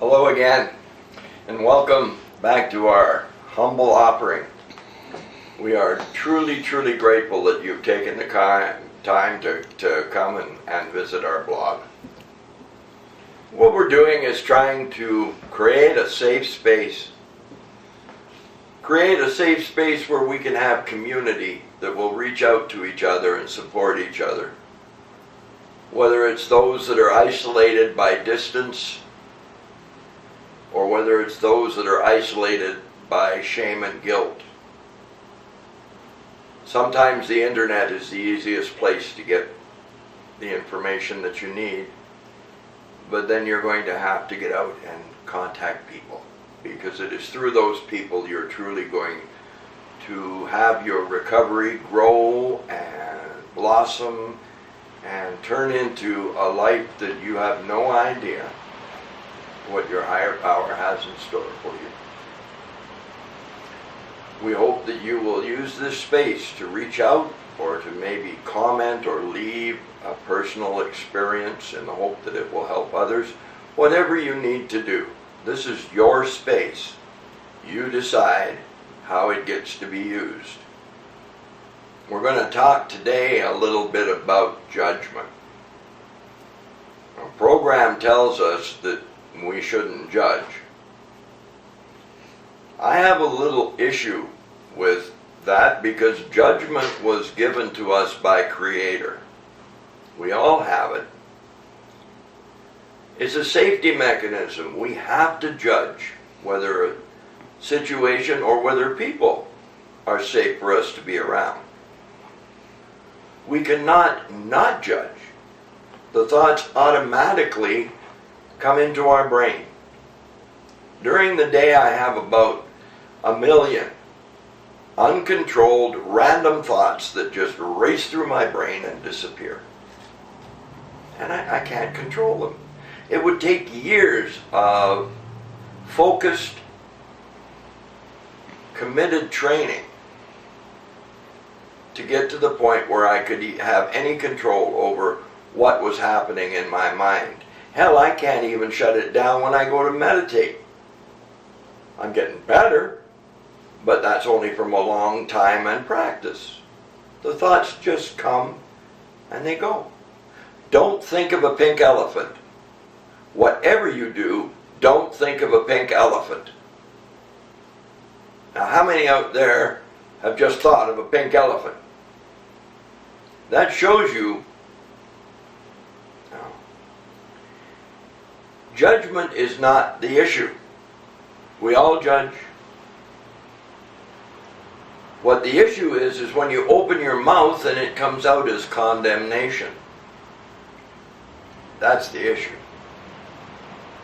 Hello again, and welcome back to our humble offering. We are truly grateful that you've taken the time to come and visit our blog. What we're doing is trying to create a safe space. Create a safe space where we can have community that will reach out to each other and support each other. Whether it's those that are isolated by distance, or whether it's those that are isolated by shame and guilt. Sometimes the internet is the easiest place to get the information that you need, but then you're going to have to get out and contact people, because it is through those people you're truly going to have your recovery grow and blossom and turn into a life that you have no idea what your higher power has in store for you. We hope that you will use this space to reach out or to maybe comment or leave a personal experience in the hope that it will help others. Whatever you need to do, this is your space. You decide how it gets to be used. We're going to talk today a little bit about judgment. Our program tells us that we shouldn't judge. I have a little issue with that because judgment was given to us by Creator. We all have it. It's a safety mechanism. We have to judge whether a situation or whether people are safe for us to be around. We cannot not judge. The thoughts automatically come into our brain. During the day I have about 1 million uncontrolled random thoughts that just race through my brain and disappear. And I can't control them. It would take years of focused, committed training to get to the point where I could have any control over what was happening in my mind. Hell, I can't even shut it down when I go to meditate. I'm getting better, but that's only from a long time and practice. The thoughts just come and they go. Don't think of a pink elephant. Whatever you do, don't think of a pink elephant. Now, how many out there have just thought of a pink elephant? That shows you judgment is not the issue. We all judge. What the issue is when you open your mouth and it comes out as condemnation. That's the issue.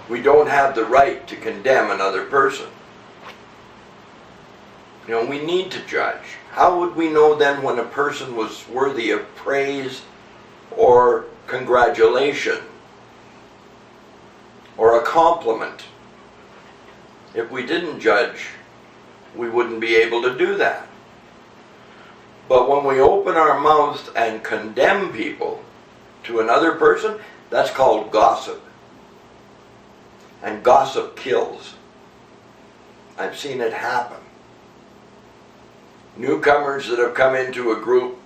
We don't have the right to condemn another person. You know, we need to judge. How would we know then when a person was worthy of praise or congratulation or a compliment? If we didn't judge, we wouldn't be able to do that. But when we open our mouth and condemn people to another person, that's called gossip. And gossip kills. I've seen it happen. Newcomers that have come into a group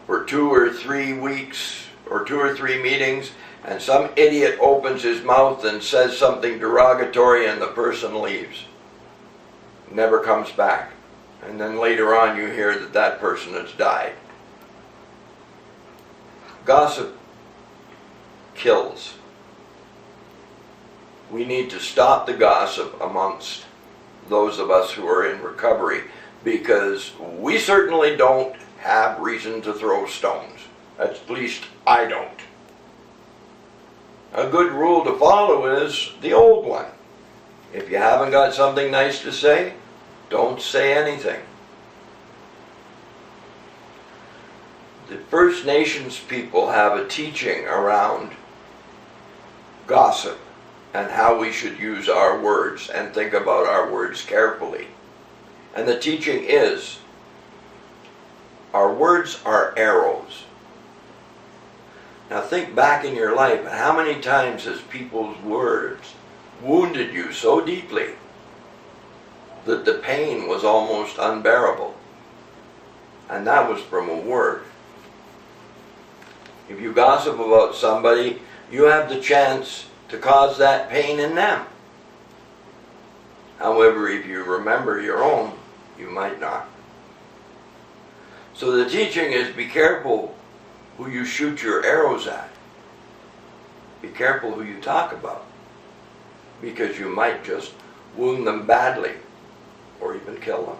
for 2 or 3 weeks or 2 or 3 meetings, and some idiot opens his mouth and says something derogatory and the person leaves. Never comes back. And then later on you hear that that person has died. Gossip kills. We need to stop the gossip amongst those of us who are in recovery, because we certainly don't have reason to throw stones. At least I don't. A good rule to follow is the old one. If you haven't got something nice to say, don't say anything. The First Nations people have a teaching around gossip and how we should use our words and think about our words carefully. And the teaching is, our words are arrows. Now think back in your life, how many times has people's words wounded you so deeply that the pain was almost unbearable. And that was from a word. If you gossip about somebody, you have the chance to cause that pain in them. However, if you remember your own, you might not. So the teaching is, be careful who you shoot your arrows at. Be careful who you talk about, because you might just wound them badly or even kill them.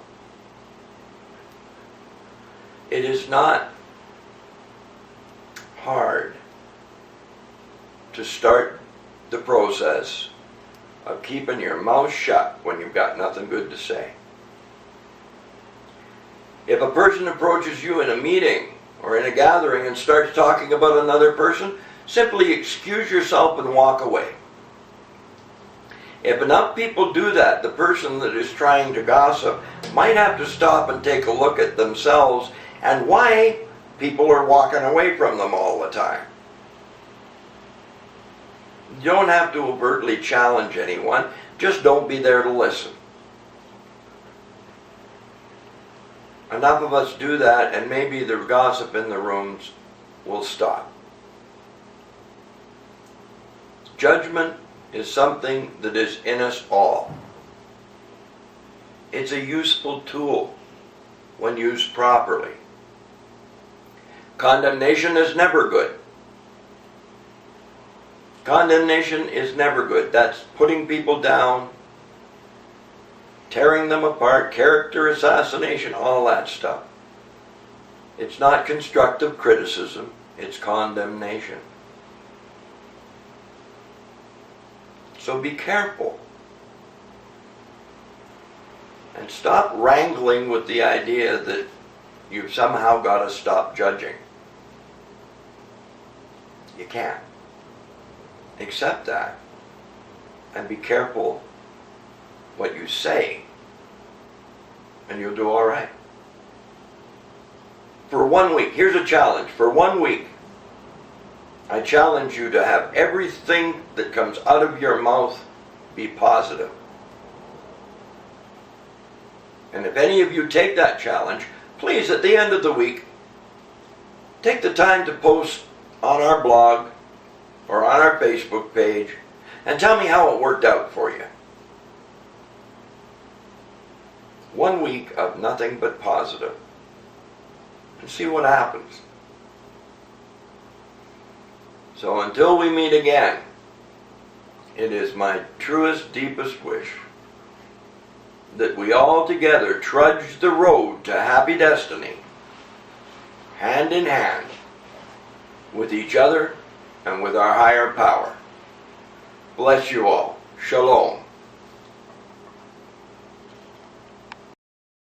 It is not hard to start the process of keeping your mouth shut when you've got nothing good to say. If a person approaches you in a meeting or in a gathering and starts talking about another person, simply excuse yourself and walk away. If enough people do that, the person that is trying to gossip might have to stop and take a look at themselves and why people are walking away from them all the time. You don't have to overtly challenge anyone, just don't be there to listen. Enough of us do that, and maybe the gossip in the rooms will stop. Judgment is something that is in us all. It's a useful tool when used properly. Condemnation is never good. Condemnation is never good. That's putting people down, tearing them apart, character assassination, all that stuff. It's not constructive criticism, it's condemnation. So be careful. And stop wrangling with the idea that you've somehow got to stop judging. You can't. Accept that. And be careful what you say. And you'll do all right. For 1 week, here's a challenge. For 1 week, I challenge you to have everything that comes out of your mouth be positive. And if any of you take that challenge, please, at the end of the week, take the time to post on our blog or on our Facebook page and tell me how it worked out for you. 1 week of nothing but positive. And see what happens. So until we meet again, it is my truest, deepest wish that we all together trudge the road to happy destiny, hand in hand, with each other and with our higher power. Bless you all. Shalom.